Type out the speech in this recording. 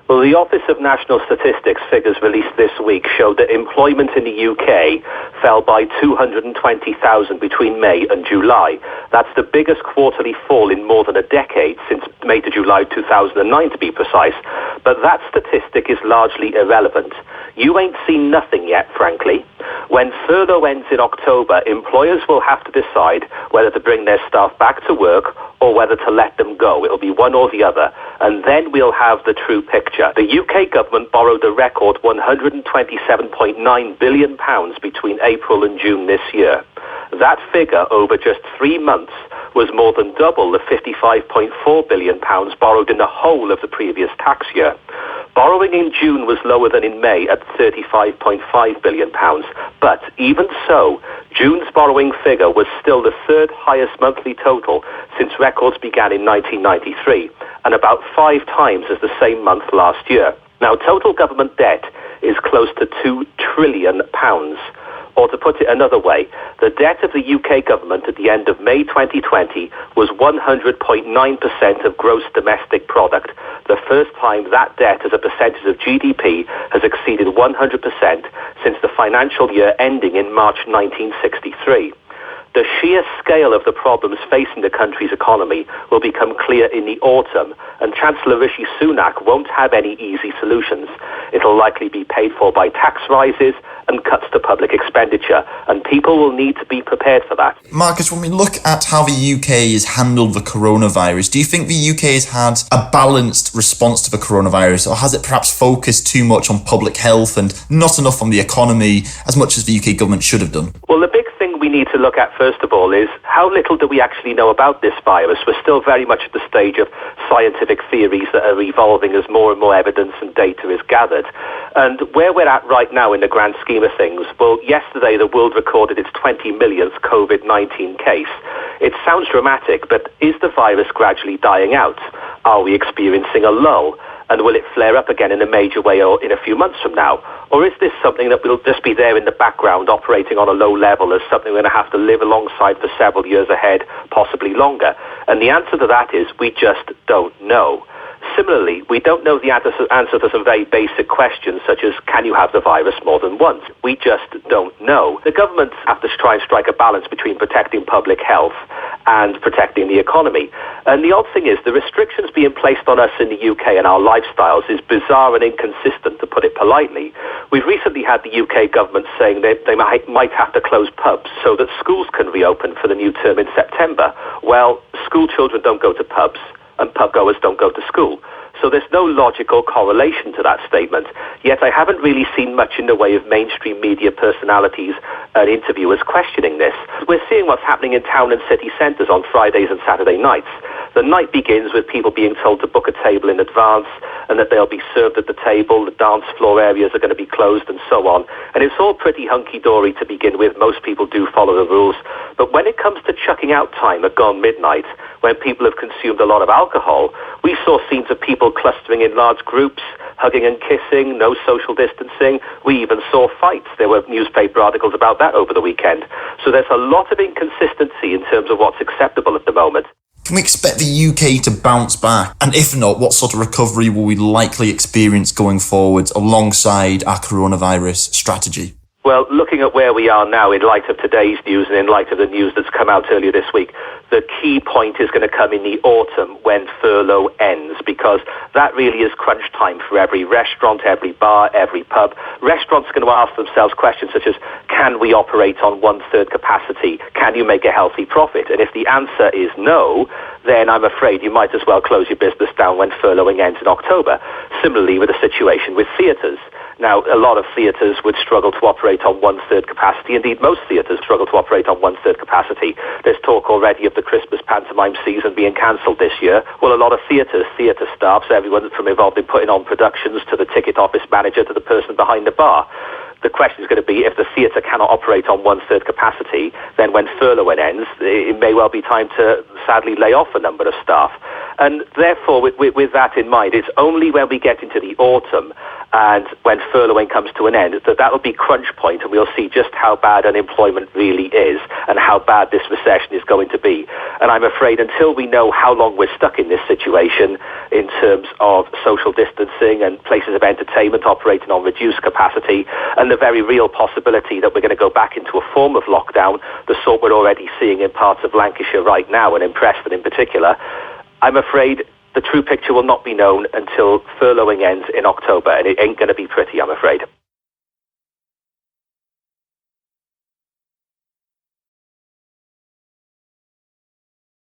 Well, the Office of National Statistics figures released this week showed that employment in the UK fell by 220,000 between May and July. That's the biggest quarterly fall in more than a decade, since May to July 2009 to be precise. But that statistic is largely irrelevant. You ain't seen nothing yet, frankly. When furlough ends in October, employers will have to decide whether to bring their staff back to work or whether to let them go. It'll be one or the other. And then we'll have the true picture. The UK government borrowed a record £127.9 billion between April and June this year. That figure over just 3 months was more than double the £55.4 billion borrowed in the whole of the previous tax year. Borrowing in June was lower than in May at £35.5 billion. But even so, June's borrowing figure was still the third highest monthly total since records began in 1993, and about 5 times as the same month last year. Now, total government debt is close to £2 trillion. Or to put it another way, the debt of the UK government at the end of May 2020 was 100.9% of gross domestic product, the first time that debt as a percentage of GDP has exceeded 100% since the financial year ending in March 1963. The sheer scale of the problems facing the country's economy will become clear in the autumn, and Chancellor Rishi Sunak won't have any easy solutions. It'll likely be paid for by tax rises and cuts to public expenditure, and people will need to be prepared for that. Marcus, when we look at how the UK has handled the coronavirus, do you think the UK has had a balanced response to the coronavirus, or has it perhaps focused too much on public health and not enough on the economy, as much as the UK government should have done? Well, the big thing we need to look at, first of all, is how little do we actually know about this virus. We're still very much at the stage of scientific theories that are evolving as more and more evidence and data is gathered. And where we're at right now in the grand scheme of things, well, yesterday the world recorded its 20 millionth COVID-19 case. It sounds dramatic, but is the virus gradually dying out? Are we experiencing a lull? And will it flare up again in a major way or in a few months from now? Or is this something that will just be there in the background, operating on a low level as something we're going to have to live alongside for several years ahead, possibly longer? And the answer to that is we just don't know. Similarly, we don't know the answer to some very basic questions, such as, can you have the virus more than once? We just don't know. The government have to try and strike a balance between protecting public health and protecting the economy. And the odd thing is, the restrictions being placed on us in the UK and our lifestyles is bizarre and inconsistent, to put it politely. We've recently had the UK government saying they might have to close pubs so that schools can reopen for the new term in September. Well, school children don't go to pubs, and pub goers don't go to school. So there's no logical correlation to that statement. Yet I haven't really seen much in the way of mainstream media personalities and interviewers questioning this. We're seeing what's happening in town and city centres on Fridays and Saturday nights. The night begins with people being told to book a table in advance and that they'll be served at the table. The dance floor areas are going to be closed and so on. And it's all pretty hunky-dory to begin with. Most people do follow the rules. But when it comes to chucking out time at gone midnight, when people have consumed a lot of alcohol, we saw scenes of people clustering in large groups, hugging and kissing, no social distancing. We even saw fights. There were newspaper articles about that over the weekend. So there's a lot of inconsistency in terms of what's acceptable at the moment. Can we expect the UK to bounce back? And if not, what sort of recovery will we likely experience going forward alongside our coronavirus strategy? Well, looking at where we are now in light of today's news and in light of the news that's come out earlier this week, the key point is going to come in the autumn when furlough ends, because that really is crunch time for every restaurant, every bar, every pub. Restaurants are going to ask themselves questions such as, can we operate on 1/3 capacity? Can you make a healthy profit? And if the answer is no, then I'm afraid you might as well close your business down when furloughing ends in October. Similarly with the situation with theatres. Now, a lot of theatres would struggle to operate on 1/3 capacity. Indeed, most theatres struggle to operate on 1/3 capacity. There's talk already of the Christmas pantomime season being cancelled this year. Well, a lot of theatre staffs, everyone from involved in putting on productions to the ticket office manager to the person behind the bar. The question is going to be, if the theatre cannot operate on 1/3 capacity, then when furloughing ends, it may well be time to sadly lay off a number of staff. And therefore, with that in mind, it's only when we get into the autumn and when furloughing comes to an end, that'll be crunch point, and we'll see just how bad unemployment really is and how bad this recession is going to be. And I'm afraid until we know how long we're stuck in this situation in terms of social distancing and places of entertainment operating on reduced capacity, and the very real possibility that we're going to go back into a form of lockdown, the sort we're already seeing in parts of Lancashire right now, and in Preston in particular, I'm afraid the true picture will not be known until furloughing ends in October, and it ain't going to be pretty, I'm afraid.